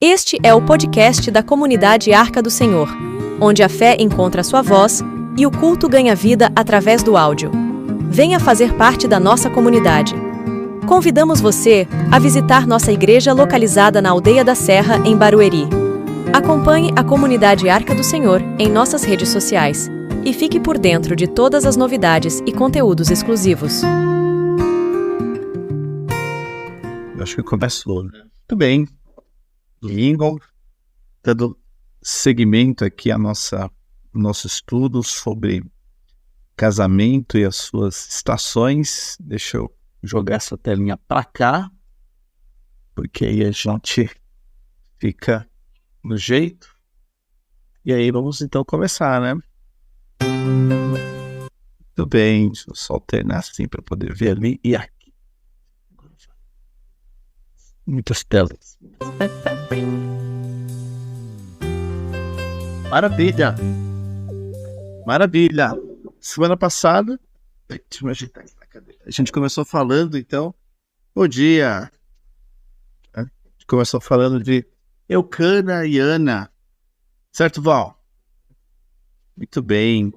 Este é o podcast da comunidade Arca do Senhor, onde a fé encontra sua voz e o culto ganha vida através do áudio. Venha fazer parte da nossa comunidade. Convidamos você a visitar nossa igreja localizada na Aldeia da Serra, em Barueri. Acompanhe a comunidade Arca do Senhor em nossas redes sociais e fique por dentro de todas as novidades e conteúdos exclusivos. Eu acho que começou, né? Muito bem. Domingo, dando seguimento aqui ao nosso estudo sobre casamento e as suas estações. Deixa eu jogar essa telinha para cá, porque aí a gente fica no jeito. E aí vamos então começar, né? Muito bem, deixa eu só alternar assim para poder ver ali e aqui. Muitas telas. Maravilha! Maravilha! Semana passada, deixa eu ajeitar aqui na cadeira. A gente começou falando, então, bom dia! A gente começou falando de Eucana e Ana, certo, Val? Muito bem.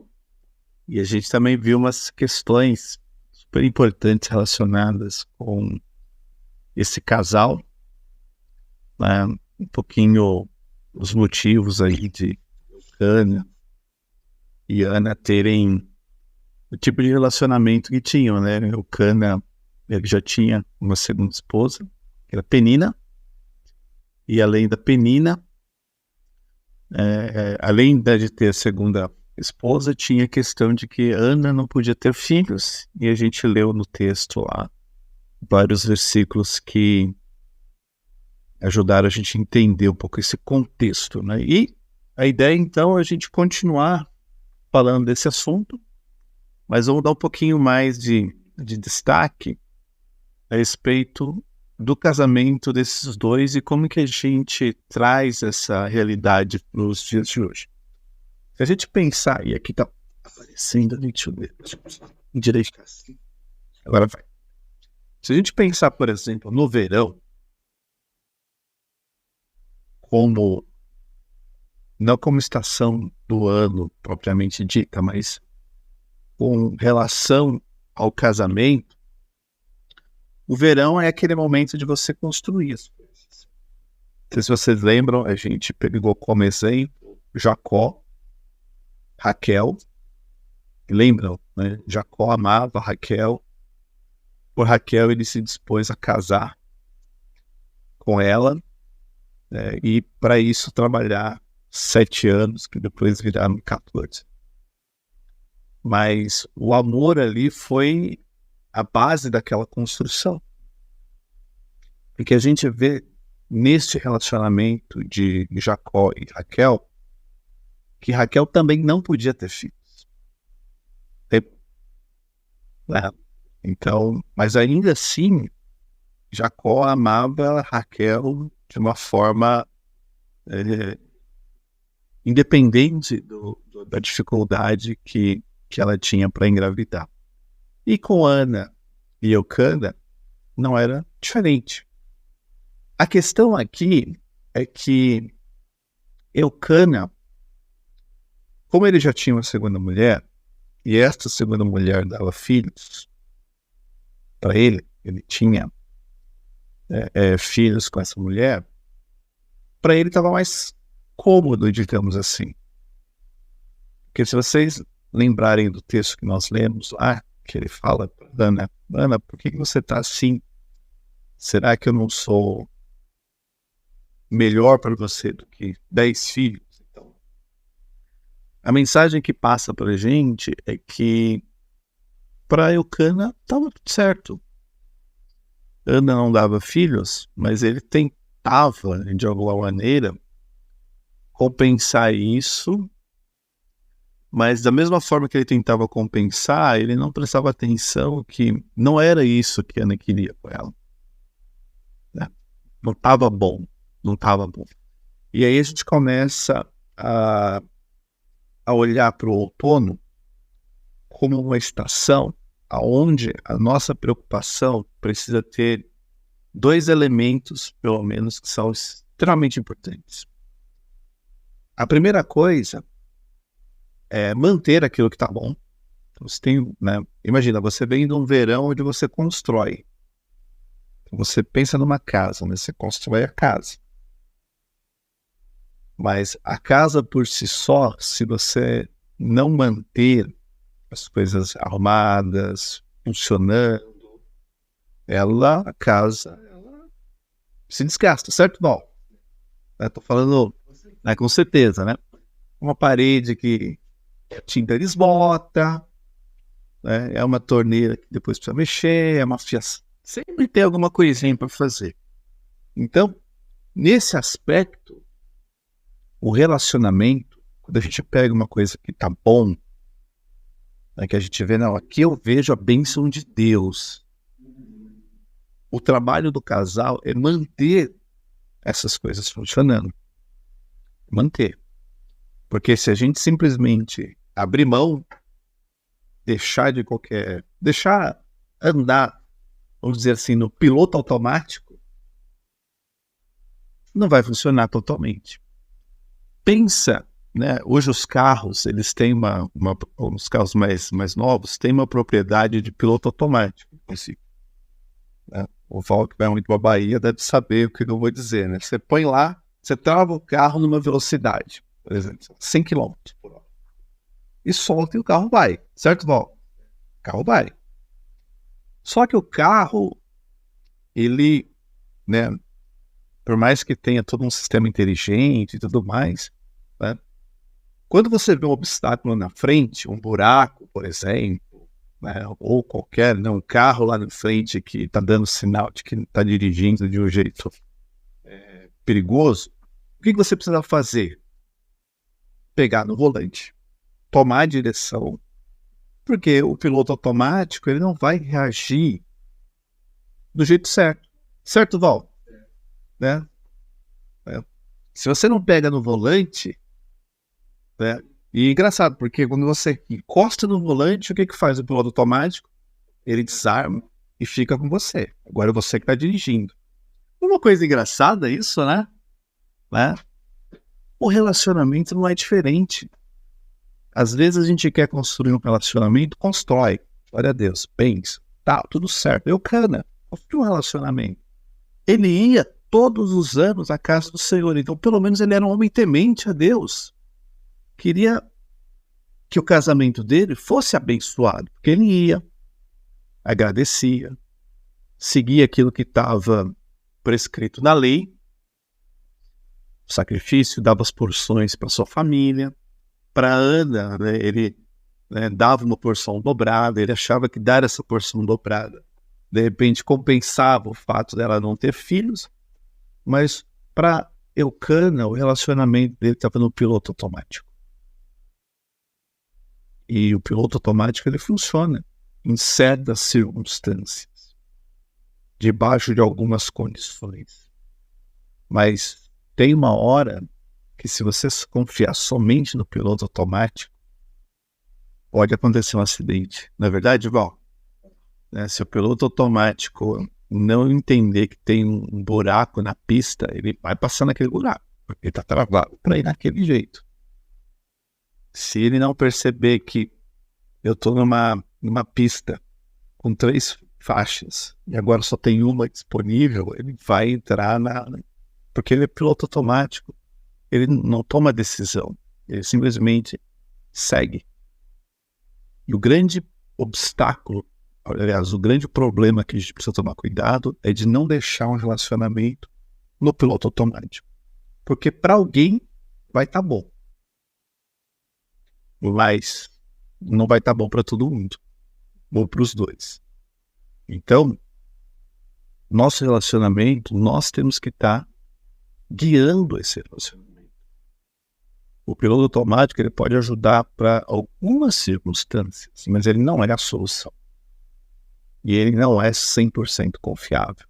E a gente também viu umas questões super importantes relacionadas com esse casal, né? Um pouquinho os motivos aí de Eucana e Ana terem o tipo de relacionamento que tinham, né? Eucana, ele já tinha uma segunda esposa, que era Penina, e além da Penina, além de ter a segunda esposa, tinha a questão de que Ana não podia ter filhos, e a gente leu no texto lá vários versículos que ajudaram a gente a entender um pouco esse contexto, né? E a ideia, então, é a gente continuar falando desse assunto, mas vamos dar um pouquinho mais de destaque a respeito do casamento desses dois e como que a gente traz essa realidade para os dias de hoje. Se a gente pensar, e aqui está aparecendo, deixa eu ver, endireitar assim, agora vai. Se a gente pensar, por exemplo, no verão, não como estação do ano propriamente dita, mas com relação ao casamento, o verão é aquele momento de você construir as coisas. Não sei se vocês lembram, a gente pegou como exemplo Jacó, Raquel. Lembram, né? Jacó amava Raquel. Por Raquel, ele se dispôs a casar com ela, e para isso trabalhar 7 anos, que depois viraram 14. Mas o amor ali foi a base daquela construção. Porque a gente vê neste relacionamento de Jacó e Raquel, que Raquel também não podia ter filhos. Então, mas ainda assim, Jacó amava Raquel de uma forma independente da dificuldade que ela tinha para engravidar. E com Ana e Eucana não era diferente. A questão aqui é que Eucana, como ele já tinha uma segunda mulher, e esta segunda mulher dava filhos para ele tinha filhos com essa mulher, para ele estava mais cômodo, digamos assim. Porque se vocês lembrarem do texto que nós lemos lá, que ele fala para Ana, Ana, por que você está assim? Será que eu não sou melhor para você do que 10 filhos? Então, a mensagem que passa para a gente é que para Eucana estava tudo certo. Ana não dava filhos, mas ele tentava, de alguma maneira, compensar isso, mas da mesma forma que ele tentava compensar, ele não prestava atenção que não era isso que Ana queria com ela. Né? Não estava bom, não estava bom. E aí a gente começa a olhar para o outono como uma estação onde a nossa preocupação precisa ter 2 elementos, pelo menos, que são extremamente importantes. A primeira coisa é manter aquilo que está bom. Você tem, né? Imagina, você vem de um verão onde você constrói. Você pensa numa casa, né? Você constrói a casa. Mas a casa por si só, se você não manter as coisas arrumadas, funcionando, a casa se desgasta, certo? Bom, estou falando, né, com certeza, né? Uma parede que a tinta desbota, né? É uma torneira que depois precisa mexer, é uma fiação. Sempre tem alguma coisinha para fazer. Então, nesse aspecto, o relacionamento, quando a gente pega uma coisa que tá bom, né, que a gente vê, não, aqui eu vejo a bênção de Deus. O trabalho do casal é manter essas coisas funcionando. Manter. Porque se a gente simplesmente abrir mão, deixar andar, vamos dizer assim, no piloto automático, não vai funcionar totalmente. Pensa, né? Hoje os carros, eles têm os carros mais novos, têm uma propriedade de piloto automático. Né? O Val que vai muito para a Bahia deve saber o que eu vou dizer, né? Você põe lá, você trava o carro numa velocidade, por exemplo, 100 km por hora. E solta e o carro vai, certo, Val? O carro vai. Só que o carro, ele, né, por mais que tenha todo um sistema inteligente e tudo mais, né, quando você vê um obstáculo na frente, um buraco, por exemplo, né, ou qualquer, um carro lá na frente que está dando sinal de que está dirigindo de um jeito perigoso, o que você precisa fazer? Pegar no volante, tomar a direção, porque o piloto automático ele não vai reagir do jeito certo. Certo, Val? Né? Se você não pega no volante, né? E é engraçado, porque quando você encosta no volante, o que faz o piloto automático? Ele desarma e fica com você. Agora é você que está dirigindo. Uma coisa engraçada isso, né? O relacionamento não é diferente. Às vezes a gente quer construir um relacionamento, constrói. Glória a Deus, bens, tá, tudo certo. Eucana, construiu um relacionamento. Ele ia todos os anos à casa do Senhor, então pelo menos ele era um homem temente a Deus. Queria que o casamento dele fosse abençoado, porque ele ia, agradecia, seguia aquilo que estava prescrito na lei, sacrifício, dava as porções para sua família. Para Ana, né, ele dava uma porção dobrada, ele achava que dar essa porção dobrada, de repente, compensava o fato dela não ter filhos, mas para Eucana, o relacionamento dele estava no piloto automático. E o piloto automático ele funciona em certas circunstâncias, debaixo de algumas condições. Mas tem uma hora que se você confiar somente no piloto automático, pode acontecer um acidente. Não é verdade, Val? Se o piloto automático não entender que tem um buraco na pista, ele vai passar naquele buraco, porque ele está travado para ir naquele jeito. Se ele não perceber que eu estou numa pista com 3 faixas e agora só tem uma disponível, ele vai entrar porque ele é piloto automático. Ele não toma decisão, ele simplesmente segue. E o grande obstáculo, aliás, o grande problema que a gente precisa tomar cuidado é de não deixar um relacionamento no piloto automático. Porque para alguém vai estar bom, mas não vai estar bom para todo mundo, ou para os dois. Então, nosso relacionamento, nós temos que estar guiando esse relacionamento. O piloto automático ele pode ajudar para algumas circunstâncias, mas ele não é a solução. E ele não é 100% confiável.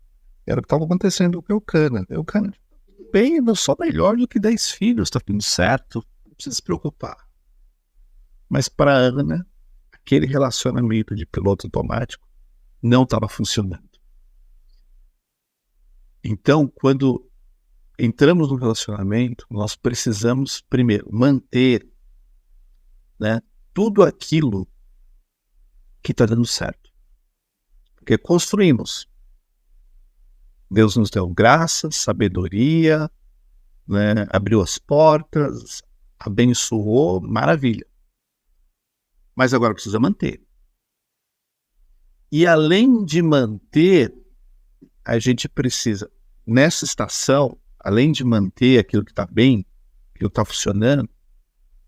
Era o que estava acontecendo com o Eucana. Eucana, bem, eu sou melhor do que 10 filhos, está tudo certo, não precisa se preocupar. Mas para Ana, aquele relacionamento de piloto automático não estava funcionando. Então, quando entramos no relacionamento, nós precisamos, primeiro, manter, né, tudo aquilo que está dando certo. Porque construímos. Deus nos deu graça, sabedoria, né, abriu as portas, abençoou, maravilha. Mas agora precisa manter. E além de manter, a gente precisa, nessa estação, além de manter aquilo que está bem, aquilo que está funcionando,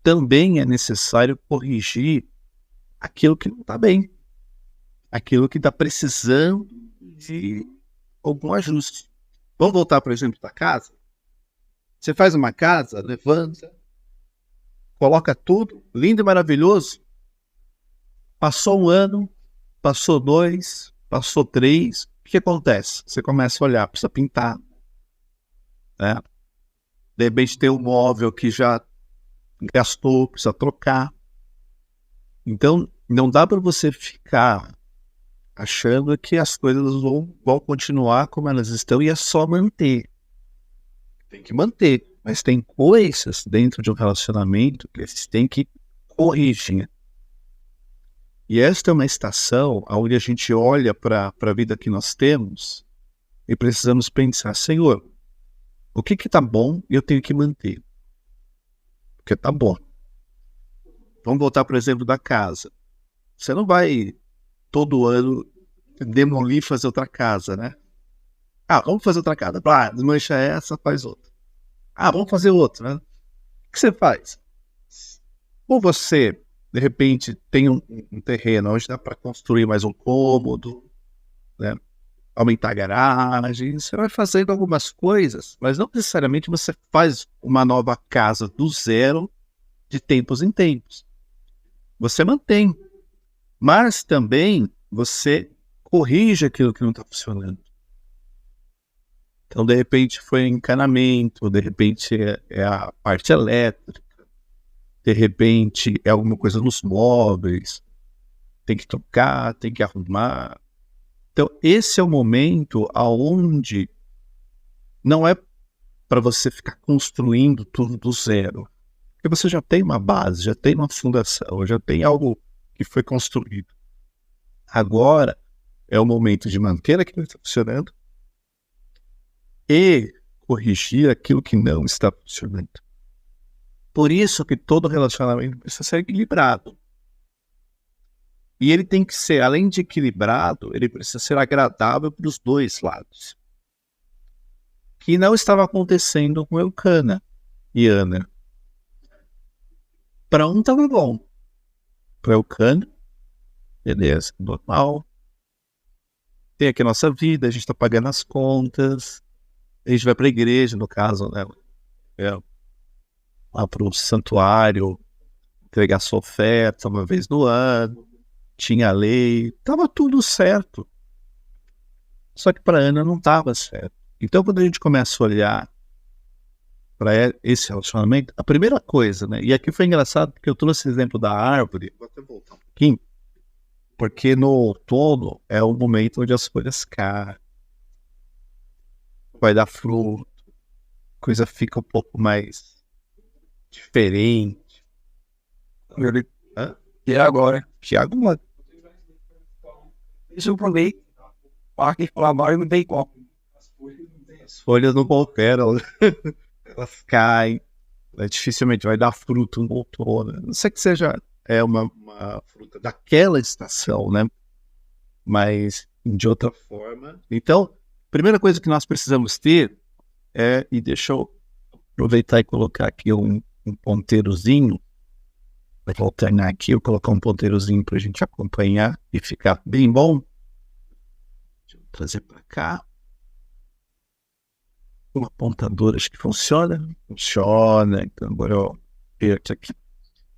também é necessário corrigir aquilo que não está bem, aquilo que está precisando de algum ajuste. Vamos voltar, por exemplo, da casa? Você faz uma casa, levanta, coloca tudo, lindo e maravilhoso. Passou um ano, passou 2, passou 3, o que acontece? Você começa a olhar, precisa pintar, né? De repente tem um móvel que já gastou, precisa trocar. Então, não dá para você ficar achando que as coisas vão continuar como elas estão e é só manter. Tem que manter, mas tem coisas dentro de um relacionamento que eles têm que corrigir. E esta é uma estação onde a gente olha para a vida que nós temos e precisamos pensar, Senhor, o que está bom e eu tenho que manter? Porque está bom. Vamos voltar, por exemplo, da casa. Você não vai todo ano demolir e fazer outra casa, né? Vamos fazer outra casa. Desmancha essa, faz outra. Vamos fazer outra, né? O que você faz? Ou você, de repente, tem um terreno onde dá para construir mais um cômodo, né? Aumentar a garagem, você vai fazendo algumas coisas, mas não necessariamente você faz uma nova casa do zero de tempos em tempos. Você mantém, mas também você corrige aquilo que não está funcionando. Então, de repente, foi encanamento, de repente é a parte elétrica, de repente é alguma coisa nos móveis, tem que trocar, tem que arrumar. Então, esse é o momento onde não é para você ficar construindo tudo do zero. Porque você já tem uma base, já tem uma fundação, já tem algo que foi construído. Agora é o momento de manter aquilo que está funcionando e corrigir aquilo que não está funcionando. Por isso que todo relacionamento precisa ser equilibrado. E ele tem que ser, além de equilibrado, ele precisa ser agradável para os dois lados. Que não estava acontecendo com Eucana e Ana. Para um estava bom. Para Eucana, beleza, normal. Tem aqui a nossa vida, a gente está pagando as contas. A gente vai para a igreja, no caso, né? Lá para o santuário, entregar sua oferta uma vez no ano. Tinha lei, estava tudo certo. Só que para Ana não estava certo. Então, quando a gente começa a olhar para esse relacionamento, a primeira coisa, né? E aqui foi engraçado porque eu trouxe o exemplo da árvore. Vou até voltar um pouquinho. Porque no outono é o momento onde as folhas caem. Vai dar fruto. A coisa fica um pouco mais diferente. E agora? Tiago, mano. Isso eu provei. Parque Flamengo não tem como. As folhas não cooperam. Elas caem. Dificilmente vai dar fruto no outono. Não sei que seja uma fruta daquela estação, né? Mas de outra forma. Então, a primeira coisa que nós precisamos ter e deixa eu aproveitar e colocar aqui um ponteirozinho. Vou alternar aqui, eu colocar um ponteirozinho para a gente acompanhar e ficar bem bom. Deixa eu trazer para cá. Uma apontadora, acho que funciona. Funciona, então agora eu aperto aqui.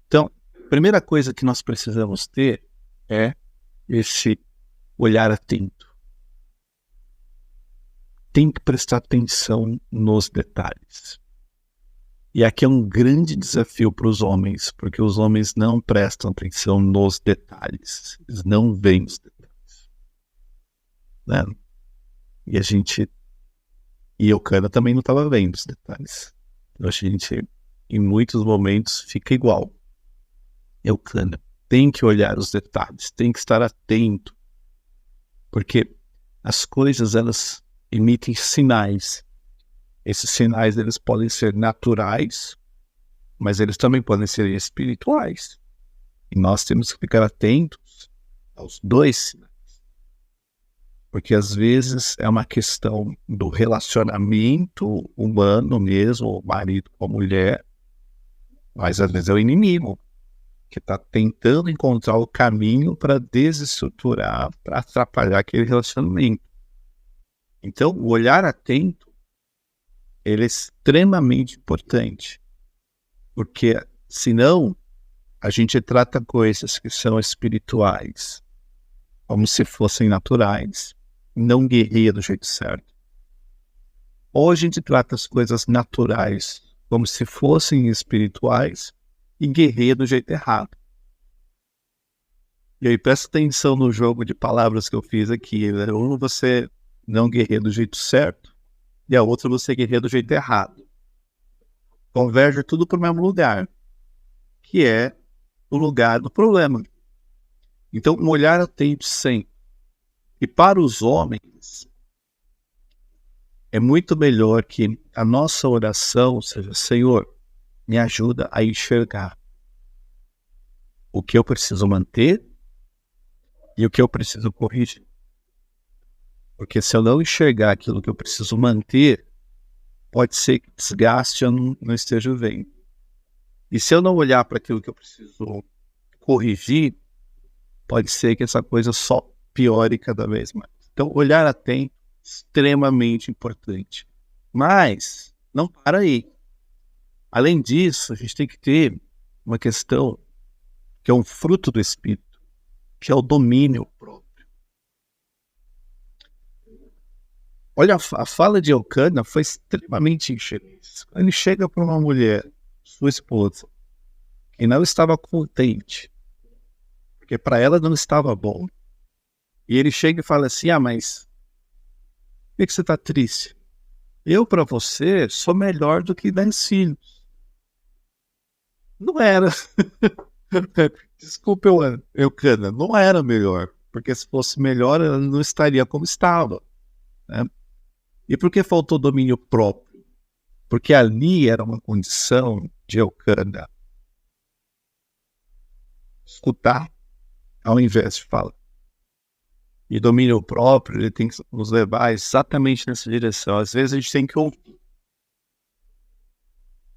Então, a primeira coisa que nós precisamos ter é esse olhar atento. Tem que prestar atenção nos detalhes. E aqui é um grande desafio para os homens, porque os homens não prestam atenção nos detalhes. Eles não veem os detalhes. Né? E a gente E Eucana também não estava vendo os detalhes. Então a gente, em muitos momentos, fica igual. Eucana tem que olhar os detalhes, tem que estar atento, porque as coisas, elas emitem sinais. Esses sinais, eles podem ser naturais, mas eles também podem ser espirituais. E nós temos que ficar atentos aos dois sinais. Porque às vezes é uma questão do relacionamento humano mesmo, o marido com a mulher, mas às vezes é o inimigo que está tentando encontrar o caminho para desestruturar, para atrapalhar aquele relacionamento. Então, o olhar atento, ele é extremamente importante, porque senão a gente trata coisas que são espirituais como se fossem naturais, não guerreia do jeito certo. Ou a gente trata as coisas naturais como se fossem espirituais e guerreia do jeito errado. E aí presta atenção no jogo de palavras que eu fiz aqui, né? Um você não guerreia do jeito certo e a outra você guerreia do jeito errado. Converge tudo para o mesmo lugar, que é o lugar do problema. Então, um olhar atento sempre. E para os homens, é muito melhor que a nossa oração seja: Senhor, me ajuda a enxergar o que eu preciso manter e o que eu preciso corrigir. Porque se eu não enxergar aquilo que eu preciso manter, pode ser que desgaste eu não esteja vendo. E se eu não olhar para aquilo que eu preciso corrigir, pode ser que essa coisa só piore cada vez mais. Então, olhar atento é extremamente importante. Mas não para aí. Além disso, a gente tem que ter uma questão que é um fruto do Espírito, que é o domínio próprio. Olha, a fala de Eucana foi extremamente infeliz. Quando ele chega para uma mulher, sua esposa, que não estava contente, porque para ela não estava bom, e ele chega e fala assim: mas por que você está triste? Eu, para você, sou melhor do que 10 filhos. Não era. Desculpa, Eucana, não era melhor. Porque se fosse melhor, ela não estaria como estava. Né? E por que faltou domínio próprio? Porque ali era uma condição de Eucana escutar ao invés de falar. E domínio próprio, ele tem que nos levar exatamente nessa direção. Às vezes a gente tem que ouvir.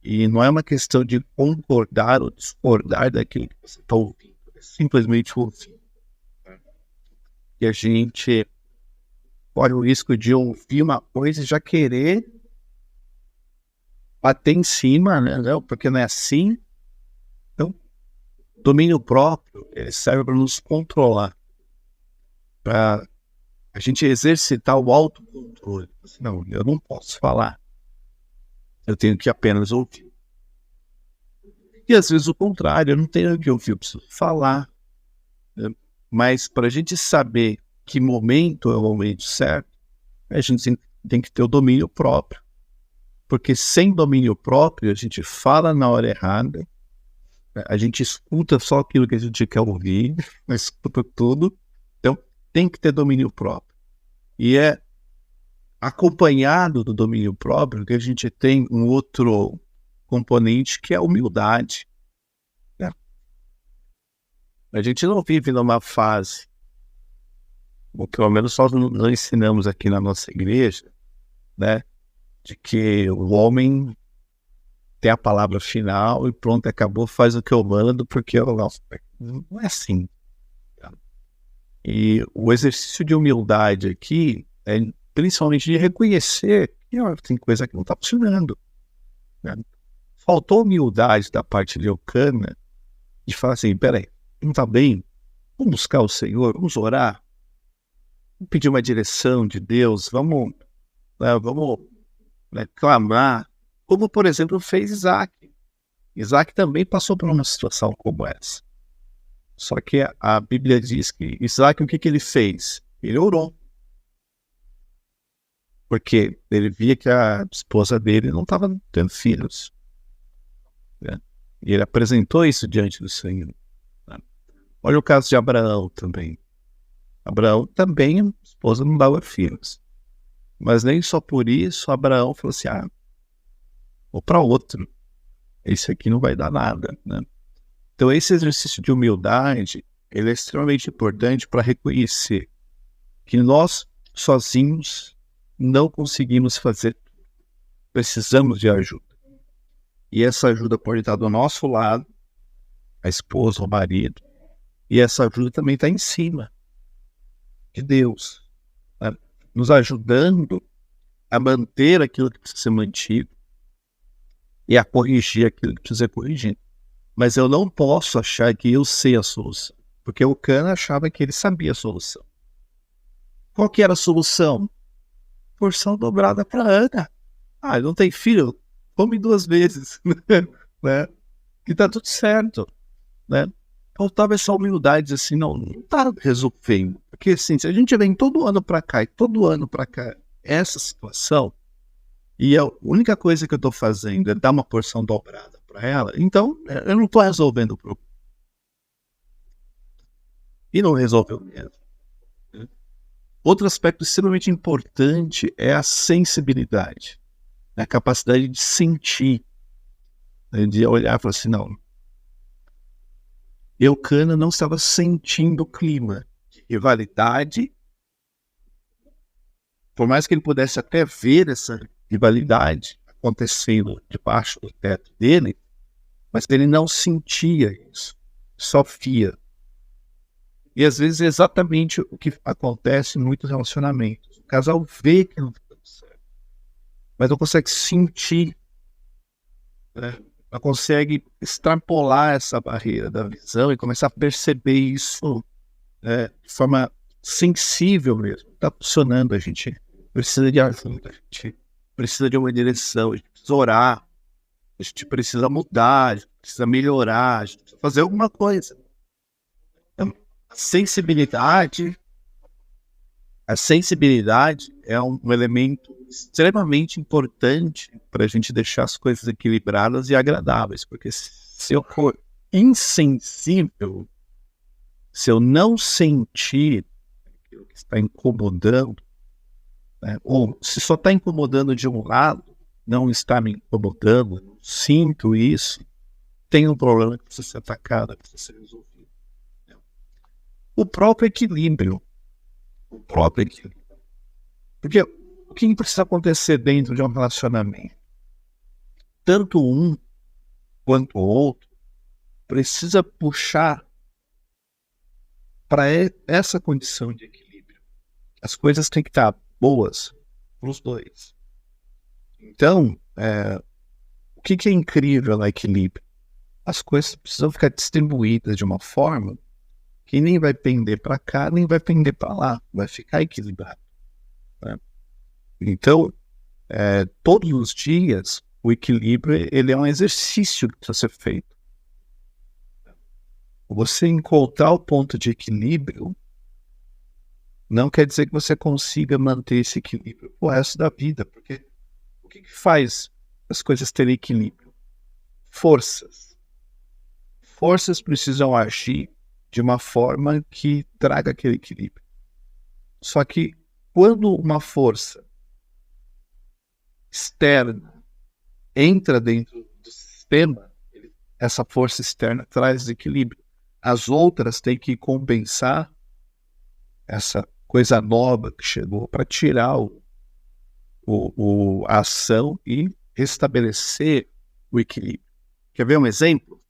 E não é uma questão de concordar ou discordar daquilo que você está ouvindo. É simplesmente ouvir. E a gente corre o risco de ouvir uma coisa e já querer bater em cima, né? Não, porque não é assim. Então, domínio próprio, ele serve para nos controlar. Para a gente exercitar o autocontrole. Não, eu não posso falar. Eu tenho que apenas ouvir. E às vezes o contrário, eu não tenho que ouvir, eu preciso falar. Né? Mas para a gente saber que momento é o momento certo, a gente tem que ter o domínio próprio. Porque sem domínio próprio, a gente fala na hora errada, a gente escuta só aquilo que a gente quer ouvir, escuta tudo. Então, tem que ter domínio próprio. E é acompanhado do domínio próprio que a gente tem um outro componente, que é a humildade. Né? A gente não vive numa fase, ou pelo menos nós não ensinamos aqui na nossa igreja, né, de que o homem tem a palavra final e pronto, acabou, faz o que eu mando, porque eu não é assim. E o exercício de humildade aqui é principalmente de reconhecer que tem coisa que não está funcionando. Né? Faltou humildade da parte de Eucana de falar assim: peraí, não está bem? Vamos buscar o Senhor, vamos orar, vamos pedir uma direção de Deus, vamos clamar, como por exemplo fez Isaac. Isaac também passou por uma situação como essa. Só que a Bíblia diz que Isaac, o que ele fez? Ele orou. porque ele via que a esposa dele não estava tendo filhos, né? E ele apresentou isso diante do Senhor, né? Olha o caso de Abraão também. Abraão também, a esposa não dava filhos. Mas nem só por isso, Abraão falou assim, vou para outro. Esse aqui não vai dar nada, né? Então esse exercício de humildade, ele é extremamente importante para reconhecer que nós sozinhos não conseguimos fazer tudo. Precisamos de ajuda. E essa ajuda pode estar do nosso lado, a esposa, o marido, e essa ajuda também está em cima de Deus, né? Nos ajudando a manter aquilo que precisa ser mantido e a corrigir aquilo que precisa ser corrigido. Mas eu não posso achar que eu sei a solução, porque o Cana achava que ele sabia a solução. Qual que era a solução? Porção dobrada para Ana. Ele não tem filho? Come 2 vezes, né? Que tá tudo certo, né? Faltava essa humildade, assim, não tá resolvendo. Porque, assim, se a gente vem todo ano para cá e todo ano para cá essa situação, e a única coisa que eu tô fazendo é dar uma porção dobrada para ela, então eu não tô resolvendo o problema. E não resolveu mesmo. Outro aspecto extremamente importante é a sensibilidade, a capacidade de sentir, né, de olhar e falar assim, não, Eucana não estava sentindo o clima de rivalidade, por mais que ele pudesse até ver essa rivalidade acontecendo debaixo do teto dele, mas ele não sentia isso, só via. E às vezes é exatamente o que acontece em muitos relacionamentos. O casal vê que não está dando certo, mas não consegue sentir, né? Não consegue extrapolar essa barreira da visão e começar a perceber isso, né, de forma sensível mesmo. Está funcionando, a gente precisa de ajuda, a gente precisa de uma direção, a gente precisa orar, a gente precisa mudar, a gente precisa melhorar, a gente precisa fazer alguma coisa. Então, a sensibilidade é um elemento extremamente importante para a gente deixar as coisas equilibradas e agradáveis, porque se eu for insensível, se eu não sentir aquilo que está incomodando, né, ou se só está incomodando de um lado, não está me incomodando, não sinto isso, tem um problema que precisa ser atacado, que precisa ser resolvido. O próprio equilíbrio. Porque o que precisa acontecer dentro de um relacionamento? Tanto um quanto o outro precisa puxar para essa condição de equilíbrio. As coisas têm que estar boas para os dois. Então, o que é incrível no equilíbrio? As coisas precisam ficar distribuídas de uma forma que nem vai pender para cá, nem vai pender para lá. Vai ficar equilibrado, né? Então, todos os dias, o equilíbrio ele é um exercício que precisa ser feito. Você encontrar o ponto de equilíbrio não quer dizer que você consiga manter esse equilíbrio o resto da vida, porque o que faz as coisas terem equilíbrio? Forças. Forças precisam agir de uma forma que traga aquele equilíbrio. Só que quando uma força externa entra dentro do sistema, essa força externa traz desequilíbrio. As outras têm que compensar essa coisa nova que chegou para tirar a ação e restabelecer o equilíbrio. Quer ver um exemplo?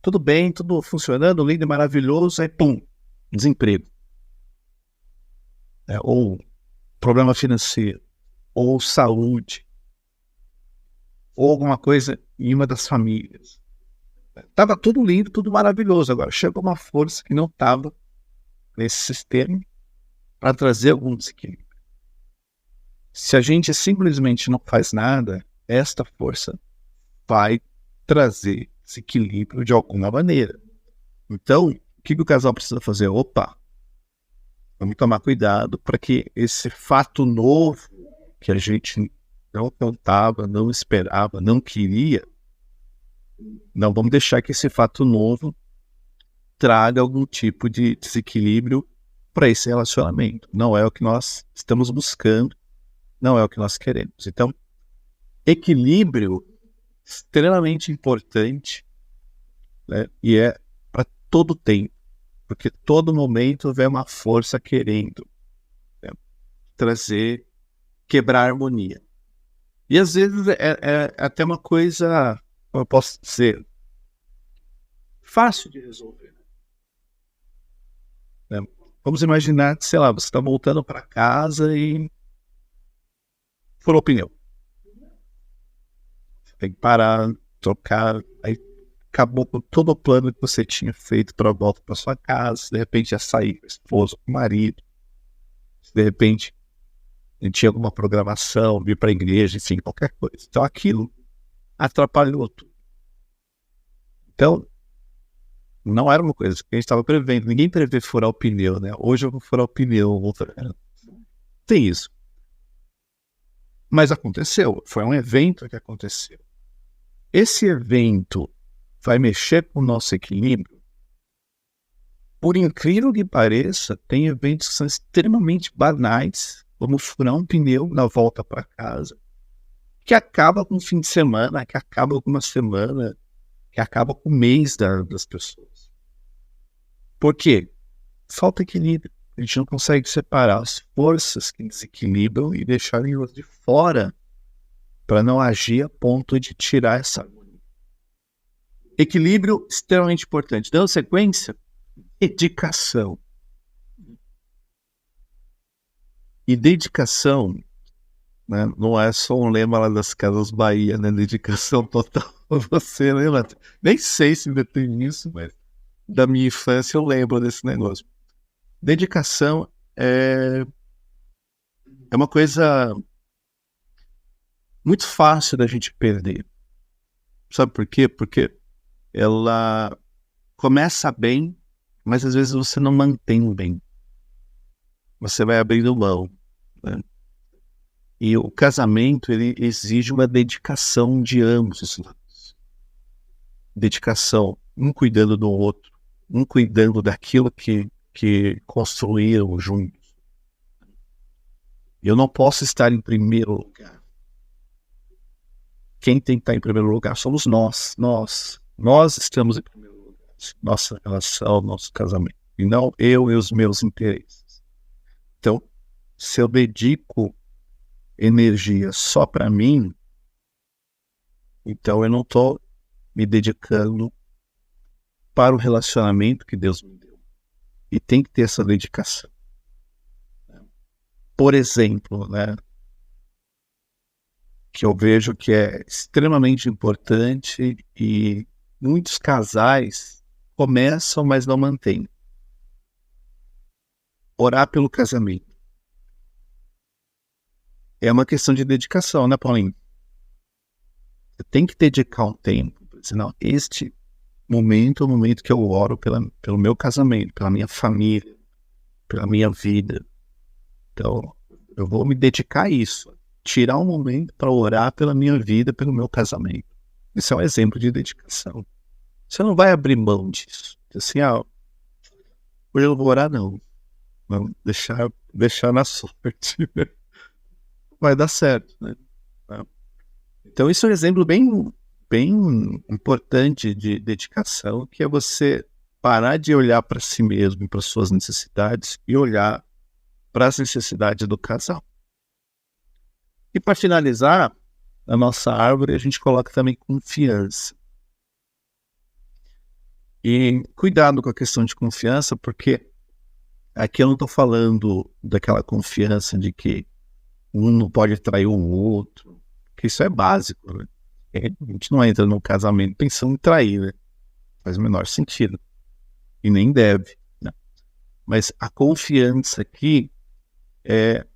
Tudo bem, tudo funcionando, lindo e maravilhoso, aí pum, desemprego. Ou problema financeiro, ou saúde, ou alguma coisa em uma das famílias. Estava tudo lindo, tudo maravilhoso. Agora chegou uma força que não estava nesse sistema para trazer algum desequilíbrio. Se a gente simplesmente não faz nada, esta força vai trazer desequilíbrio de alguma maneira. Então, o que o casal precisa fazer? Vamos tomar cuidado para que esse fato novo que a gente não contava, não esperava, não queria, não vamos deixar que esse fato novo traga algum tipo de desequilíbrio para esse relacionamento. Não é o que nós estamos buscando, não é o que nós queremos. Então, equilíbrio extremamente importante, né? E é para todo tempo, porque todo momento vem uma força querendo, né, trazer, quebrar a harmonia. E às vezes é até uma coisa, como eu posso dizer, fácil de resolver, né? Vamos imaginar que, sei lá, você está voltando para casa e furou o pneu. Você tem que parar, trocar, aí acabou com todo o plano que você tinha feito para a volta para sua casa. De repente ia sair com a esposa, com o marido. De repente tinha alguma programação, vir para a igreja, enfim, qualquer coisa. Então aquilo atrapalhou tudo. Então, não era uma coisa que a gente estava prevendo. Ninguém prevê furar o pneu, né? Hoje eu vou furar o pneu. Tem isso. Mas aconteceu. Foi um evento que aconteceu. Esse evento vai mexer com o nosso equilíbrio? Por incrível que pareça, tem eventos que são extremamente banais, como furar um pneu na volta para casa, que acaba com o fim de semana, que acaba com uma semana, que acaba com o mês das pessoas. Por quê? Falta equilíbrio. A gente não consegue separar as forças que desequilibram e deixar elas de fora para não agir a ponto de tirar essa harmonia. Equilíbrio extremamente importante. Dando sequência, dedicação. E dedicação, né, não é só um lema lá das Casas Bahia, né? Dedicação total. Você lembra? Nem sei se ainda tem isso, mas da minha infância eu lembro desse negócio. Dedicação é uma coisa muito fácil da gente perder. Sabe por quê? Porque ela começa bem, mas às vezes você não mantém bem. Você vai abrindo mão, né? E o casamento, ele exige uma dedicação de ambos os lados. Dedicação, um cuidando do outro, um cuidando daquilo que construíram juntos. Eu não posso estar em primeiro lugar. Quem tem que estar em primeiro lugar somos nós. Nós estamos em primeiro lugar. Nossa relação, nosso casamento. E não eu e os meus interesses. Então, se eu dedico energia só para mim, então eu não estou me dedicando para o relacionamento que Deus me deu. E tem que ter essa dedicação. Por exemplo, né, que eu vejo que é extremamente importante e muitos casais começam, mas não mantêm. Orar pelo casamento. É uma questão de dedicação, né, Paulinho? Você tem que dedicar um tempo. Senão, este momento é o momento que eu oro pelo meu casamento, pela minha família, pela minha vida. Então, eu vou me dedicar a isso. Tirar um momento para orar pela minha vida, pelo meu casamento. Isso é um exemplo de dedicação. Você não vai abrir mão disso. Assim, hoje eu não vou orar, não. Vamos deixar na sorte. Vai dar certo, né? Então, isso é um exemplo bem importante de dedicação, que é você parar de olhar para si mesmo e para suas necessidades e olhar para as necessidades do casal. E para finalizar, na nossa árvore, a gente coloca também confiança. E cuidado com a questão de confiança, porque aqui eu não estou falando daquela confiança de que um não pode trair o outro, que isso é básico, né? A gente não entra no casamento pensando em trair, né? Faz o menor sentido. E nem deve, né? Mas a confiança aqui é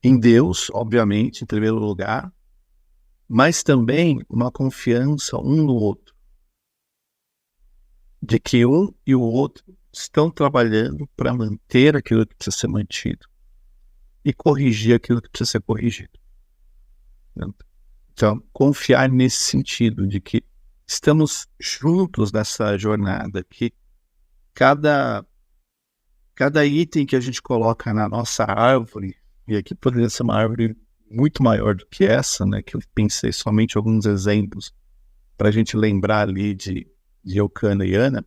em Deus, obviamente, em primeiro lugar, mas também uma confiança um no outro. De que um e o outro estão trabalhando para manter aquilo que precisa ser mantido. e corrigir aquilo que precisa ser corrigido. Então, confiar nesse sentido de que estamos juntos nessa jornada, que cada item que a gente coloca na nossa árvore, e aqui poderia ser uma árvore muito maior do que essa, né, que eu pensei somente alguns exemplos para a gente lembrar ali de Eucana e Ana,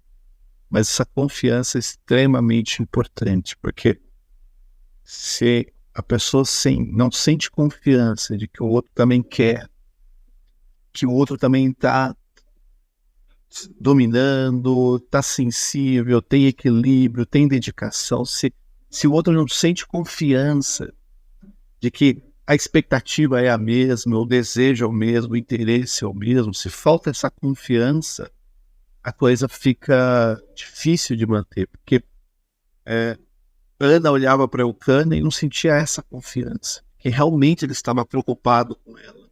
mas essa confiança é extremamente importante, porque se a pessoa não sente confiança de que o outro também quer, que o outro também está dominando, está sensível, tem equilíbrio, tem dedicação, se o outro não sente confiança de que a expectativa é a mesma, o desejo é o mesmo, o interesse é o mesmo, se falta essa confiança, a coisa fica difícil de manter, porque Ana olhava para Eucana e não sentia essa confiança, que realmente ele estava preocupado com ela.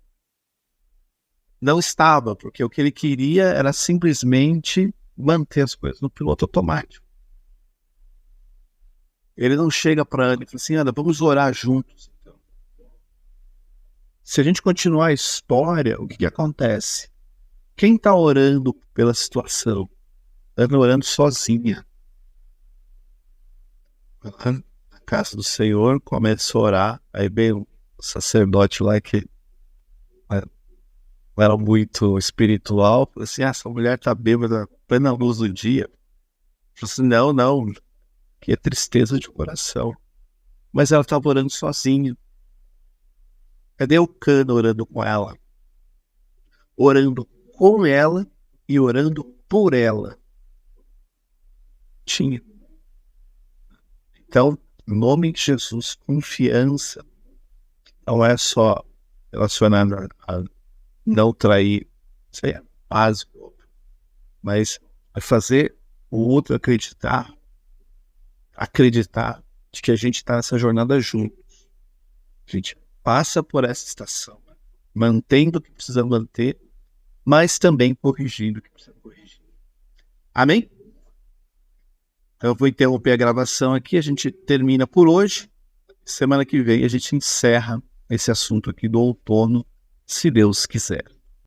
Não estava, porque o que ele queria era simplesmente manter as coisas no piloto automático. Ele não chega para Ana e fala assim, Ana, vamos orar juntos. Então, se a gente continuar a história, o que acontece? Quem está orando pela situação? Ana orando sozinha. Na casa do Senhor, começa a orar, aí vem o sacerdote lá que não era muito espiritual, falou assim, essa mulher está bêbada, plena luz do dia. Falou assim, não, que é tristeza de coração. Mas ela estava orando sozinha. Cadê o Eucana orando com ela? Orando com ela e orando por ela. Tinha. Então, em nome de Jesus, confiança não é só relacionada a não trair, isso aí é básico, mas é fazer o outro acreditar de que a gente está nessa jornada juntos. A gente passa por essa estação, mantendo o que precisa manter, mas também corrigindo o que precisa corrigir. Amém? Eu vou interromper a gravação aqui, a gente termina por hoje. Semana que vem a gente encerra esse assunto aqui do outono, se Deus quiser.